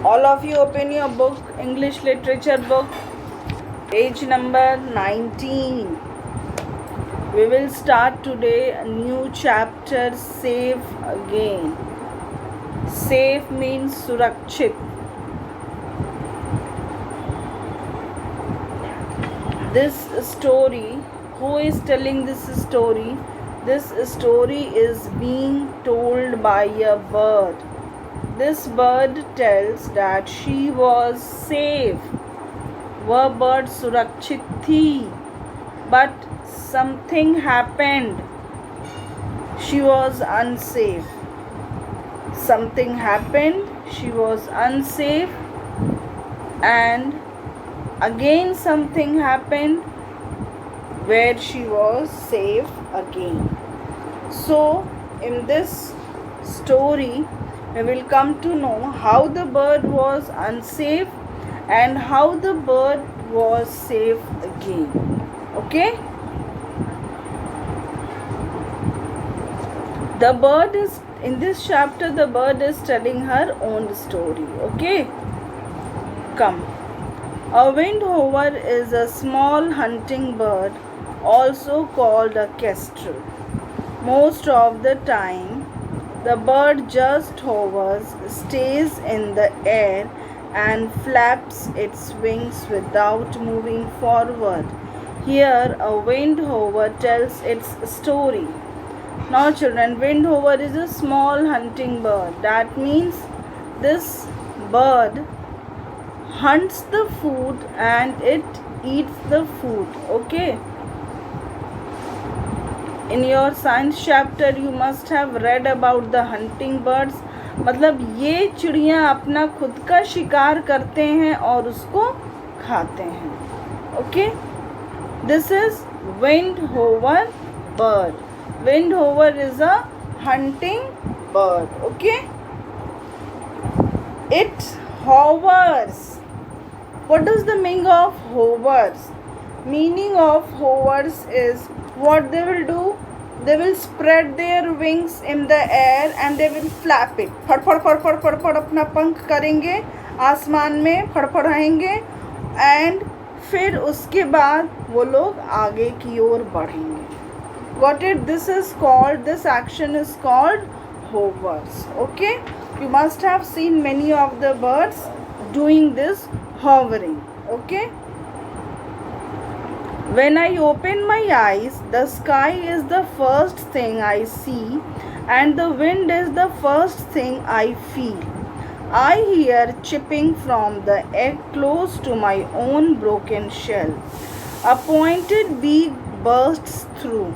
All of you open your book, English literature book, page number 19. We will start today a new chapter, Safe Again. Safe means surakshit. This story, who is telling this story? This story is being told by a bird. This bird tells that she was safe. वह bird सुरक्षित थी, but something happened. She was unsafe. Something happened. She was unsafe, and again something happened where she was safe again. So in this story we will come to know how the bird was unsafe and how the bird was safe again. Okay, the bird is in this chapter, the bird is telling her own story. Okay, come. A windhover is a small hunting bird, also called a kestrel. Most of the time, the bird just hovers, stays in the air, and flaps its wings without moving forward. Here, a windhover tells its story. Now, children, windhover is a small hunting bird. That means this bird hunts the food and it eats the food. Okay, in your science chapter you must have read about the hunting birds. मतलब ये चिड़ियाँ अपना खुद का शिकार करते हैं और उसको खाते हैं. Okay, this is windhover bird. Windhover is a hunting bird. Okay, it hovers. What does the meaning of hovers? Meaning of hovers is what they will do. They will spread their wings in the air and they will flap it. फड़फड़ फड़फड़ फड़फड़ अपना पंख करेंगे, आसमान में फड़फड़ाएंगे and फिर उसके बाद वो लोग आगे की ओर बढ़ेंगे. Got it? This is called, this action is called hovers. Okay, you must have seen many of the birds doing this hovering. Okay, when I open my eyes, the sky is the first thing I see and the wind is the first thing I feel. I hear chipping from the egg close to my own broken shell. A pointed beak bursts through.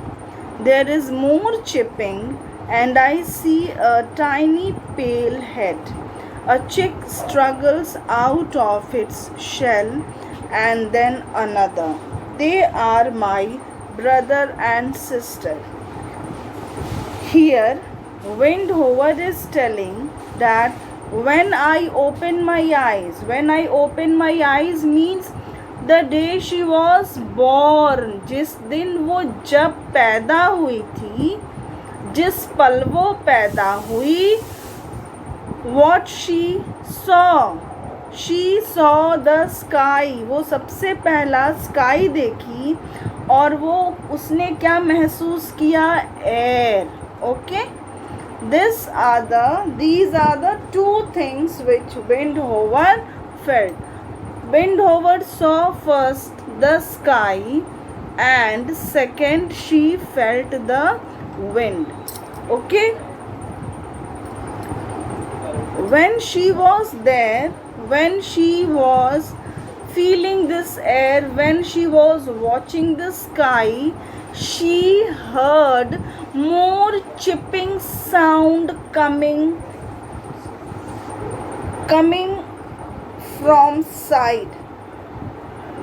There is more chipping and I see a tiny pale head. A chick struggles out of its shell and then another. They are my brother and sister. Here, windhover is telling that when I open my eyes means the day she was born. जिस दिन वो जब पैदा हुई थी, जिस पल वो पैदा हुई, what she saw the sky. वो सबसे पहला sky देखी और वो उसने क्या महसूस किया? air. Okay, these are the two things which windhover felt. Windhover saw first the sky and second she felt the wind. Okay, when she was there, when she was feeling this air, when she was watching the sky, she heard more chipping sound coming from side.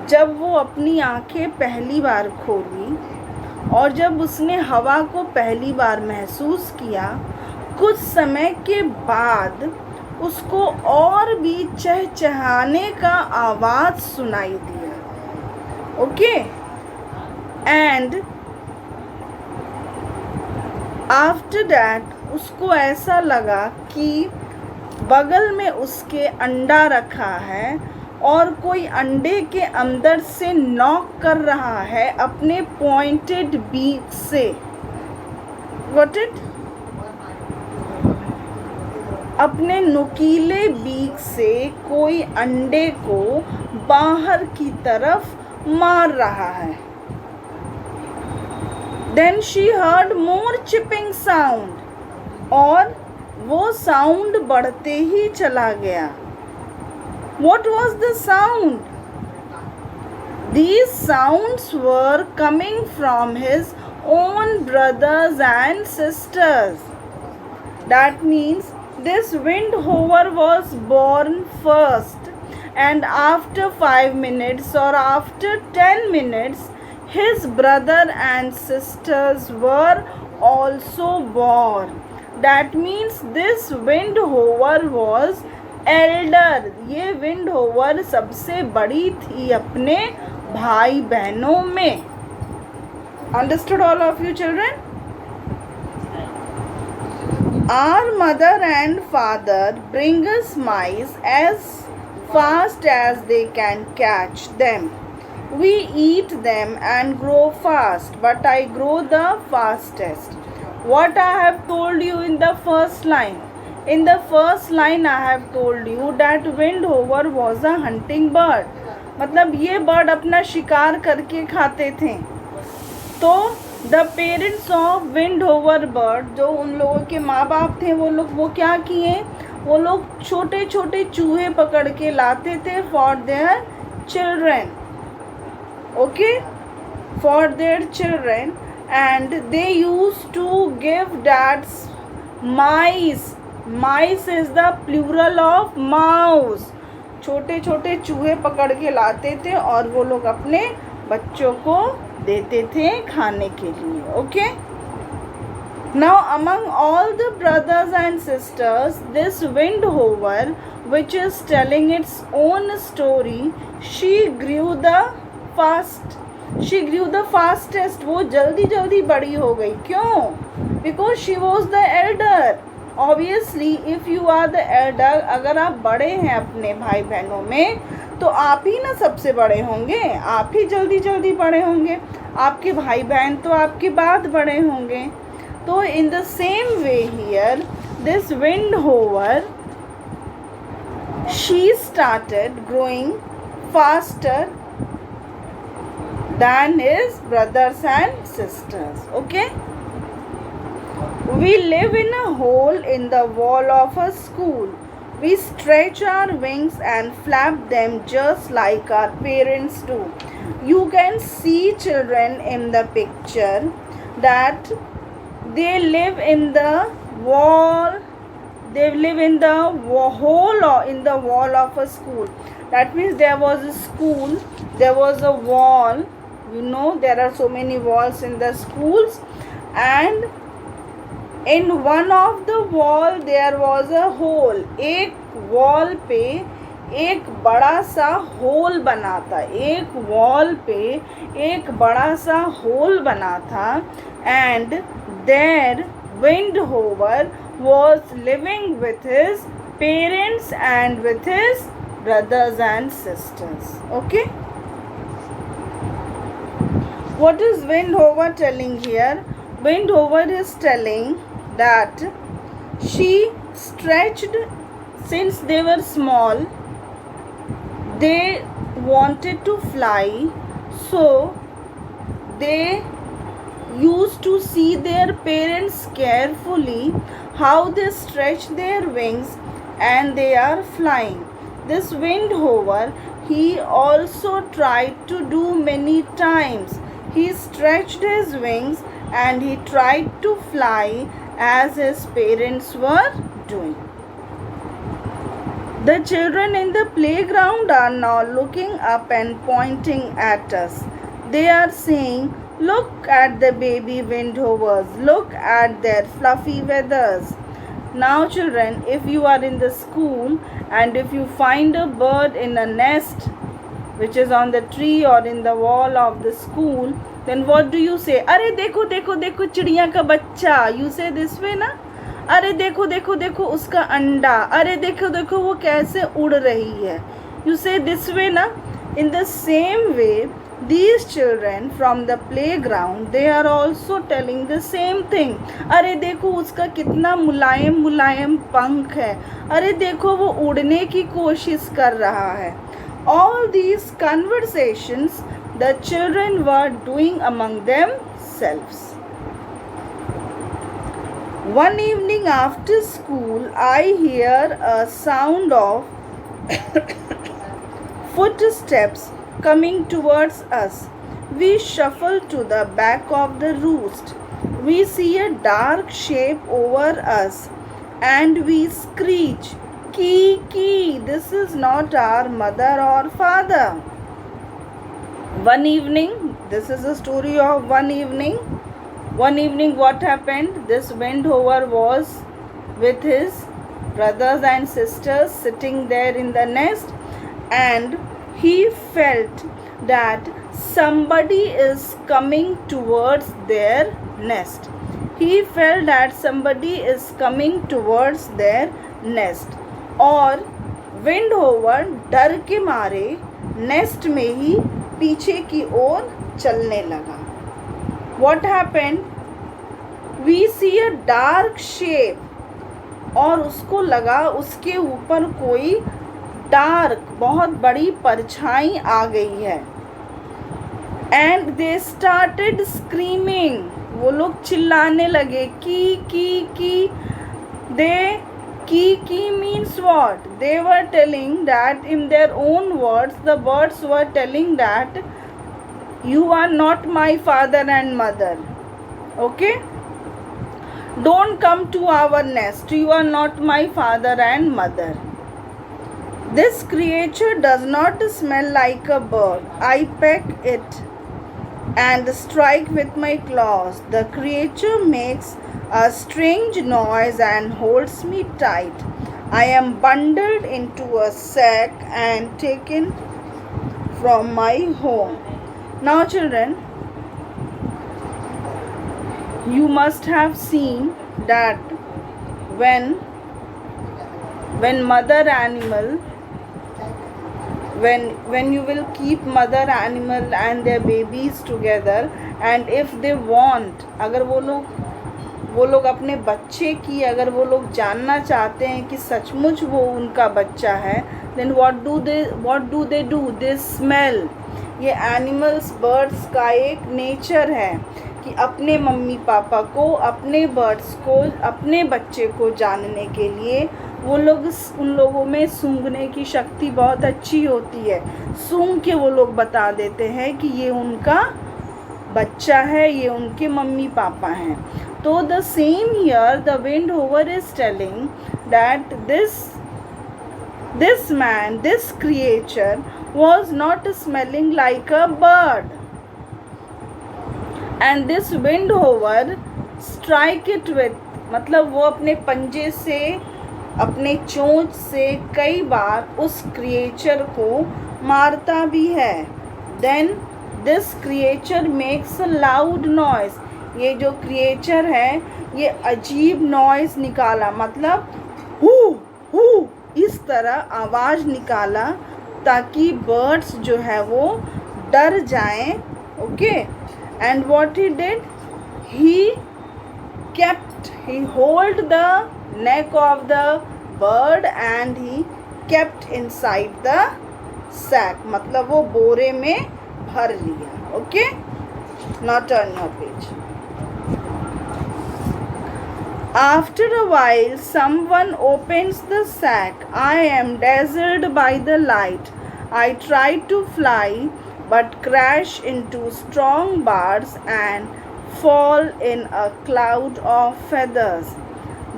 जब वो अपनी आंखें पहली बार खोली और जब उसने हवा को पहली बार महसूस किया, कुछ समय के बाद उसको और भी चहचहाने का आवाज़ सुनाई दिया. ओके, एंड आफ्टर दैट उसको ऐसा लगा कि बगल में उसके अंडा रखा है और कोई अंडे के अंदर से नॉक कर रहा है अपने पॉइंटेड बीक से। Got it? अपने नुकीले बीक से कोई अंडे को बाहर की तरफ मार रहा है। Then she heard more chipping sound, और वो साउंड बढ़ते ही चला गया। What was the sound? These sounds were coming from his own brothers and sisters. That means this wind hover was born first, and after 5 minutes or after 10 minutes, his brother and sisters were also born. That means this wind hover was elder. ये wind hover सबसे बड़ी थी अपने भाई बहनों में। Understood all of you children? Our mother and father bring us mice as fast as they can catch them. We eat them and grow fast, but I grow the fastest. What I have told you in the first line? In the first line I have told you that wind hover was a hunting bird. मतलब ये bird अपना शिकार करके खाते थे। तो the parents of windhover bird, जो उन लोगों के माँ बाप थे, वो क्या किए? वो लोग छोटे छोटे चूहे पकड़ के लाते थे for their children. Okay, for their children, and they used to give dads mice. Mice is the plural of mouse. छोटे छोटे चूहे पकड़ के लाते थे और वो लोग अपने बच्चों को देते थे खाने के लिए। Okay, now among all the brothers and sisters, this wind hover, which is telling its own story, she grew the fastest. वो जल्दी जल्दी बड़ी हो गई। क्यों? Because she was the elder. Obviously, if you are the elder, अगर आप बड़े हैं अपने भाई बहनों में, तो आप ही ना सबसे बड़े होंगे, आप ही जल्दी जल्दी बड़े होंगे। आपके भाई बहन तो आपके बाद बड़े होंगे। तो in the same way here, this wind hover, she started growing faster than his brothers and sisters. Okay, we live in a hole in the wall of a school. We stretch our wings and flap them just like our parents do. You can see children in the picture that they live in the wall. They live in the hole or in the wall of a school. That means there was a school, there was a wall. You know, there are so many walls in the schools, and in one of the wall there was a hole. एक wall पे एक बड़ा सा whole बना था। एक wall पे एक बड़ा सा होल बना था, and there wind hover was living with his parents and with his brothers and sisters. Okay, what is wind hover telling here? Wind hover is telling that she stretched, since they were small, they wanted to fly, so they used to see their parents carefully how they stretch their wings and they are flying. This wind hover he also tried to do many times. He stretched his wings and he tried to fly as his parents were doing. The children in the playground are now looking up and pointing at us. They are saying, "Look at the baby wind hovers. Look at their fluffy feathers." Now children, if you are in the school and if you find a bird in a nest which is on the tree or in the wall of the school, then what do you say? अरे देखो देखो देखो चिड़िया का बच्चा. You say this way ना. अरे देखो देखो देखो उसका अंडा, अरे देखो देखो वो कैसे उड़ रही है. You say this way ना. In the same way, these children from the playground, they are also telling the same thing. अरे देखो उसका कितना मुलायम मुलायम पंख है, अरे देखो वो उड़ने की कोशिश कर रहा है. All these conversations the children were doing among themselves. One evening after school, I hear a sound of footsteps coming towards us. We shuffle to the back of the roost. We see a dark shape over us and we screech, "Kee, kee, this is not our mother or father." One evening, this is a story of one evening. One evening what happened? This Windhover was with his brothers and sisters sitting there in the nest, and he felt that somebody is coming towards their nest. He felt that somebody is coming towards their nest. और Windhover डर के मारे nest में ही पीछे की ओर चलने लगा. What happened? We see a dark shape. और उसको लगा उसके ऊपर कोई डार्क बहुत बड़ी परछाई आ गई है. And they started screaming. वो लोग चिल्लाने लगे की की की. They की means what? They were telling that in their own words, the birds were telling that you are not my father and mother. Okay? Don't come to our nest. You are not my father and mother. This creature does not smell like a bird. I peck it and strike with my claws. The creature makes a strange noise and holds me tight. I am bundled into a sack and taken from my home. Now children, you must have seen that when mother animal, when you will keep mother animal and their babies together, and if they want, अगर वो लोग अपने बच्चे की अगर वो लोग जानना चाहते हैं कि सचमुच वो उनका बच्चा है, then what do they do? They smell. ये एनिमल्स बर्ड्स का एक नेचर है कि अपने मम्मी पापा को, अपने बर्ड्स को, अपने बच्चे को जानने के लिए वो लोग, उन लोगों में सूंघने की शक्ति बहुत अच्छी होती है. सूंघ के वो लोग बता देते हैं कि ये उनका बच्चा है, ये उनके मम्मी पापा हैं. तो the same here the Windhover is telling that this man, this creature was not smelling like a bird, and this Windhover strike it with, मतलब वो अपने पंजे से, अपने चोंच से कई बार उस क्रिएचर को मारता भी है. Then this creature makes a loud noise. ये जो क्रिएचर है ये अजीब नॉइज निकाला, मतलब हू हू इस तरह आवाज़ निकाला ताकि बर्ड्स जो है वो डर जाएं. Okay. And what he did, he hold the neck of the bird and he kept inside the sack, मतलब वो बोरे में भर लिया. Okay. Now turn your page. After a while, someone opens the sack. I am dazzled by the light. I try to fly, but crash into strong bars and fall in a cloud of feathers.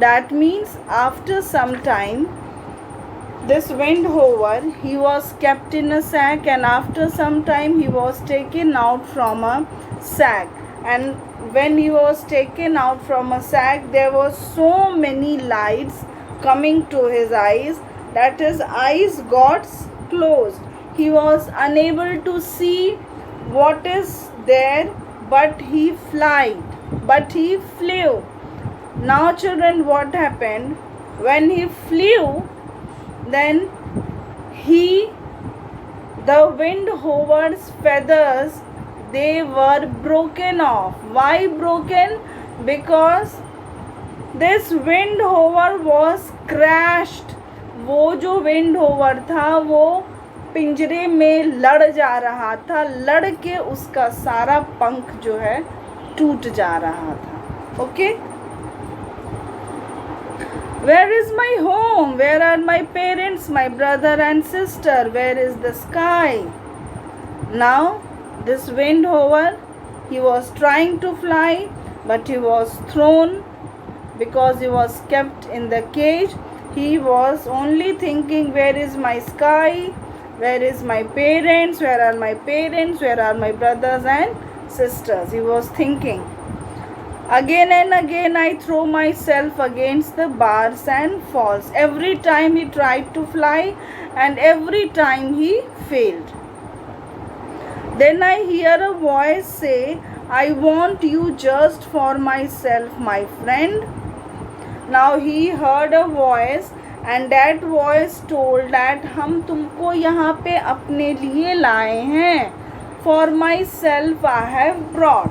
That means after some time, this Windhover, he was kept in a sack, and after some time he was taken out from a sack. And when he was taken out from a sack, there were so many lights coming to his eyes that his eyes got closed. He was unable to see what is there, but he flew. Now children, what happened? When he flew, then the wind hover's feathers, they were broken off. Why broken? Because this wind hover was crashed. वो जो wind hover था वो पिंजरे में लड़ जा रहा था, लड़ के उसका सारा पंख जो है टूट जा रहा था. Okay. Where is my home? Where are my parents, my brother and sister? Where is the sky? Now, this wind hover, he was trying to fly, but he was thrown because he was kept in the cage. He was only thinking, where is my sky? Where is my parents? Where are my parents? Where are my brothers and sisters? He was thinking. Again and again I throw myself against the bars and falls. Every time he tried to fly and every time he failed. Then I hear a voice say, I want you just for myself, my friend. Now he heard a voice and that voice told that हम तुमको यहाँ पे अपने लिए लाए हैं. For myself I have brought.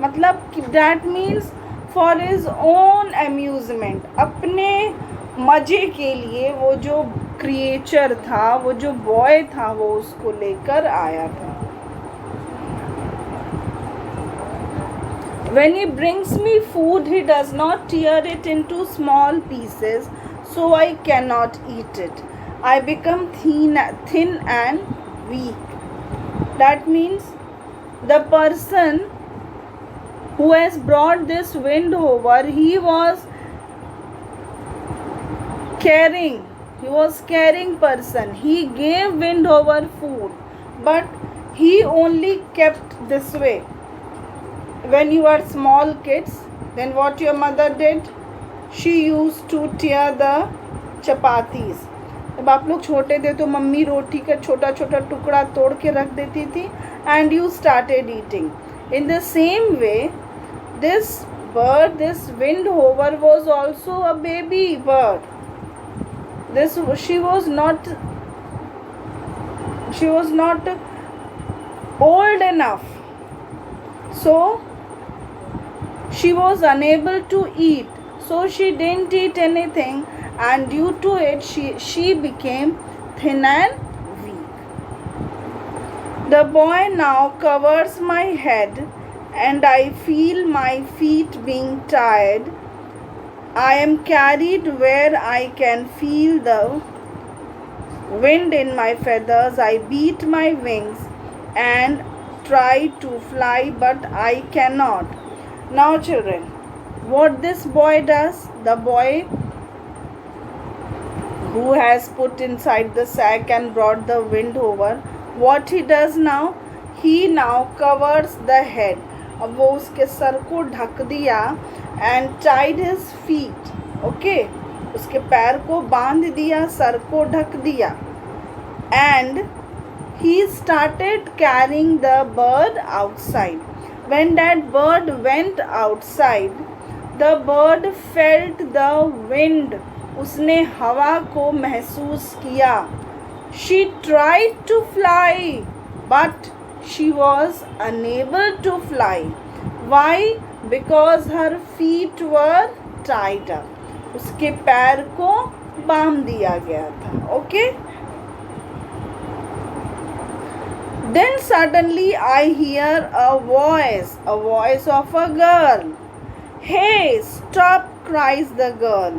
मतलब that means for his own amusement, अपने मजे के लिए वो जो क्रिएचर था, वो जो बॉय था, वो उसको लेकर आया था. When he brings me food, he does not tear it into small pieces, so I cannot eat it. I become thin and weak. That means the person who has brought this wind hover, he was caring person. He gave wind hover food, but he only kept this way. When you are small kids, then what your mother did? She used to tear the chapatis. जब आप लोग छोटे थे तो mummy रोटी का छोटा छोटा टुकड़ा तोड़ के रख देती थी and you started eating. In the same way, this bird, this wind hover was also a baby bird. She was not old enough, so she was unable to eat, so she didn't eat anything, and due to it she became thin and weak. The boy now covers my head and I feel my feet being tired. I am carried where I can feel the wind in my feathers. I beat my wings and try to fly, but I cannot. Now children, what this boy does, the boy who has put inside the sack and brought the wind hover, what he does now, he now covers the head. अब वो उसके sir को ढक दिया and tied his feet. Okay, उसके पैर को बांध दिया, सर को ढक दिया, and he started carrying the bird outside. When that bird went outside, the bird felt the wind. उसने हवा को महसूस किया. She tried to fly, but she was unable to fly. Why? Because her feet were tied up. उसके पैर को बांध दिया गया था. Okay? Then suddenly I hear a voice of a girl. Hey, stop, cries the girl.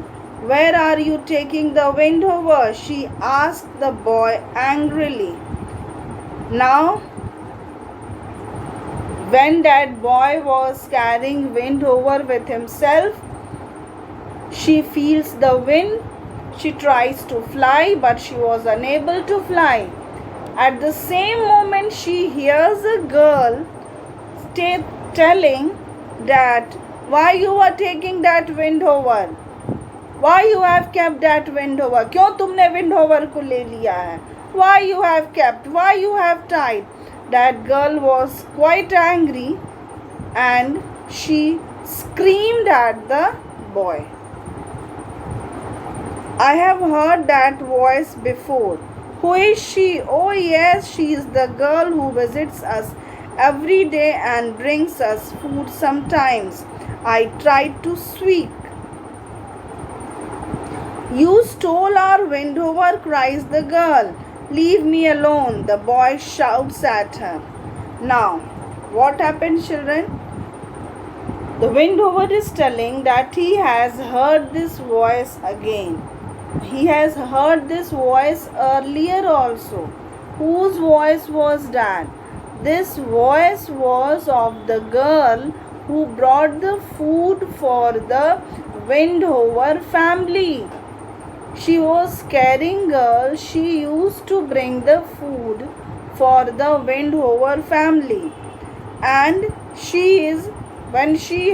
Where are you taking the wind hover? She asked the boy angrily. Now, when that boy was carrying wind hover with himself, she feels the wind. She tries to fly, but she was unable to fly. At the same moment, she hears a girl telling that, why you are taking that wind hover? Why you have kept that wind hover? क्यों तुमने wind hover को ले लिया है? Why you have kept? Why you have tied? That girl was quite angry and she screamed at the boy. I have heard that voice before. Who is she? Oh, yes, she is the girl who visits us every day and brings us food sometimes. I tried to squeak. You stole our Wendover, cries the girl. Leave me alone, the boy shouts at her. Now, what happened, children? The Wendover is telling that he has heard this voice again. He has heard this voice earlier also. Whose voice was that? This voice was of the girl who brought the food for the Wendover family. She was caring girl. She used to bring the food for the Wendover family. And when she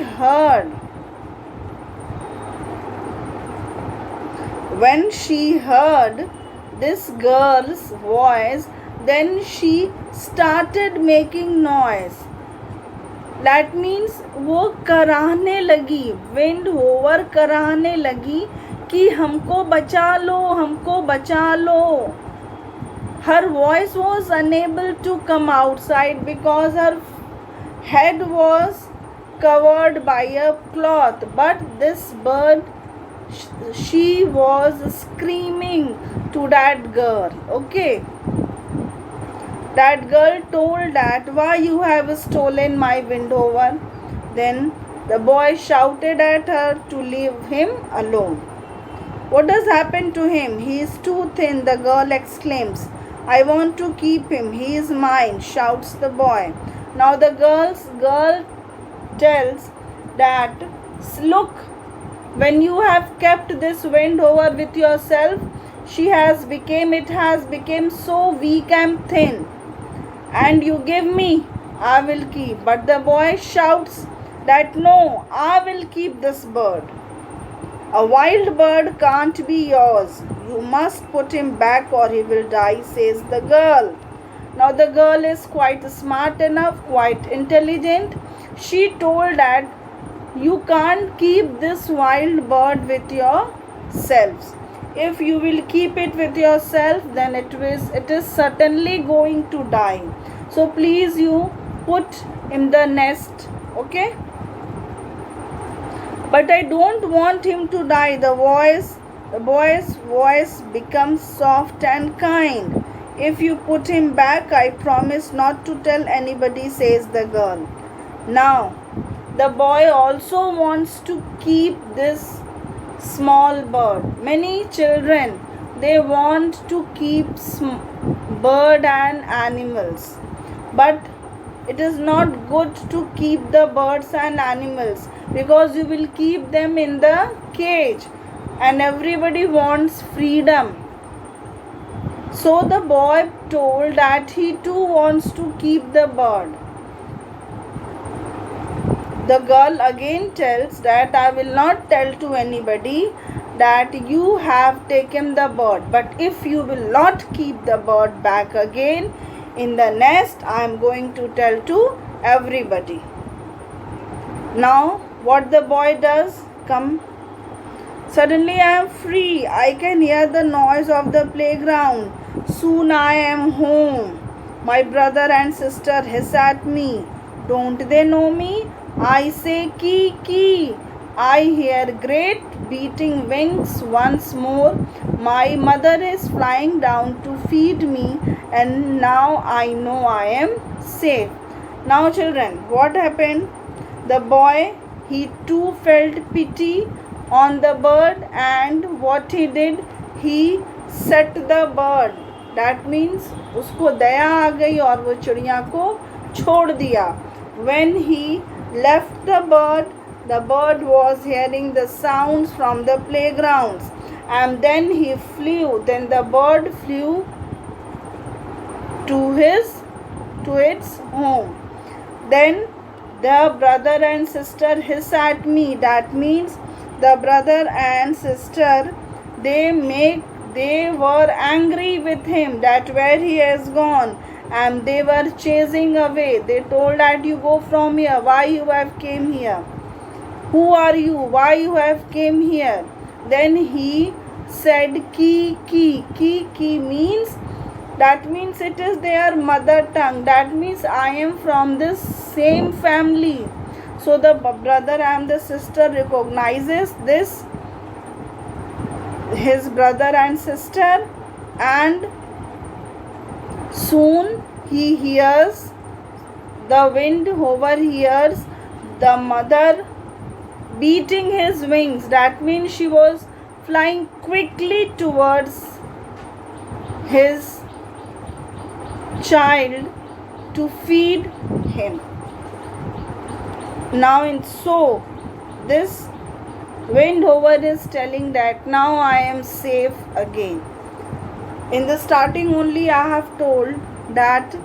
heard this girl's voice, then she started making noise. That means वो कराहने लगी, Wendover कराहने लगी कि हमको बचा लो, हमको बचा लो. Her voice was unable to come outside because her head was covered by a cloth. But this bird, she was screaming to that girl. Okay. That girl told that, why you have stolen my Wendover? Then the boy shouted at her to leave him alone. What has happened to him? He is too thin, the girl exclaims. I want to keep him. He is mine, shouts the boy. Now the girl tells that, look, when you have kept this Wendover with yourself, it has become so weak and thin. And you give me, I will keep. But the boy shouts that, no, I will keep this bird. A wild bird can't be yours. You must put him back or he will die, says the girl. Now the girl is quite smart enough, quite intelligent. She told that you can't keep this wild bird with yourselves. If you will keep it with yourself, then it is certainly going to die. So please you put in the nest, okay? But I don't want him to die. The boy's voice becomes soft and kind. If you put him back, I promise not to tell anybody, says the girl. Now, the boy also wants to keep this small bird. Many children, they want to keep bird and animals. But it is not good to keep the birds and animals because you will keep them in the cage and everybody wants freedom. So the boy told that he too wants to keep the bird. The girl again tells that I will not tell to anybody that you have taken the bird. But if you will not keep the bird back again in the nest, I am going to tell to everybody. Now what the boy does? Come. Suddenly I am free. I can hear the noise of the playground. Soon I am home. My brother and sister hiss at me. Don't they know me? I say kee kee. I hear great beating wings once more. My mother is flying down to feed me and now I know I am safe. Now children, what happened? The boy, he too felt pity on the bird and what he did, he set the bird. That means उसको दया आ गई और वो चिड़िया को छोड़ दिया. When he left the bird was hearing the sounds from the playgrounds and then he flew. Then the bird flew to its home. Then the brother and sister hiss at me. That means the brother and sister, they were angry with him that where he has gone and they were chasing away. They told that you go from here, why you have came here. Who are you? Why you have came here? Then he said, ki means, that means it is their mother tongue. That means I am from this same family. So the brother and the sister recognizes this, his brother and sister, and soon he hears, the wind overhears the mother beating his wings. That means she was flying quickly towards his child to feed him. Now, so this Windover is telling that now I am safe again. In the starting only I have told that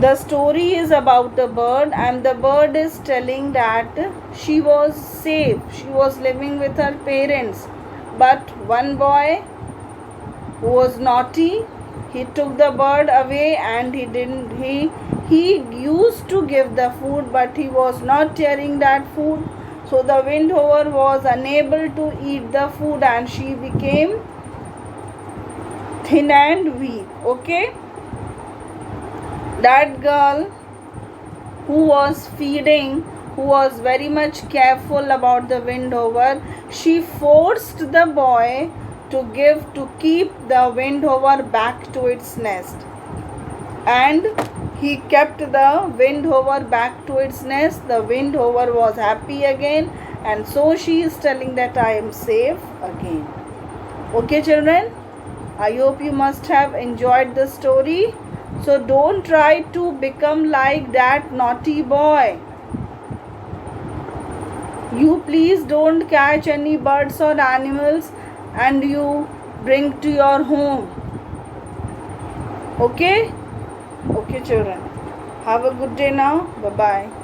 the story is about the bird, and the bird is telling that she was safe, she was living with her parents, but one boy who was naughty, he took the bird away, and he used to give the food, but he was not tearing that food. So the Windover was unable to eat the food, and she became thin and weak. Okay, that girl who was feeding, who was very much careful about the Windover, she forced the boy to keep the Windover back to its nest, and he kept the Windover back to its nest. The Windover was happy again, and so she is telling that I am safe again. Okay, children, I hope you must have enjoyed the story. So don't try to become like that naughty boy. You please don't catch any birds or animals and you bring to your home. Okay? Okay, children. Have a good day now. Bye-bye.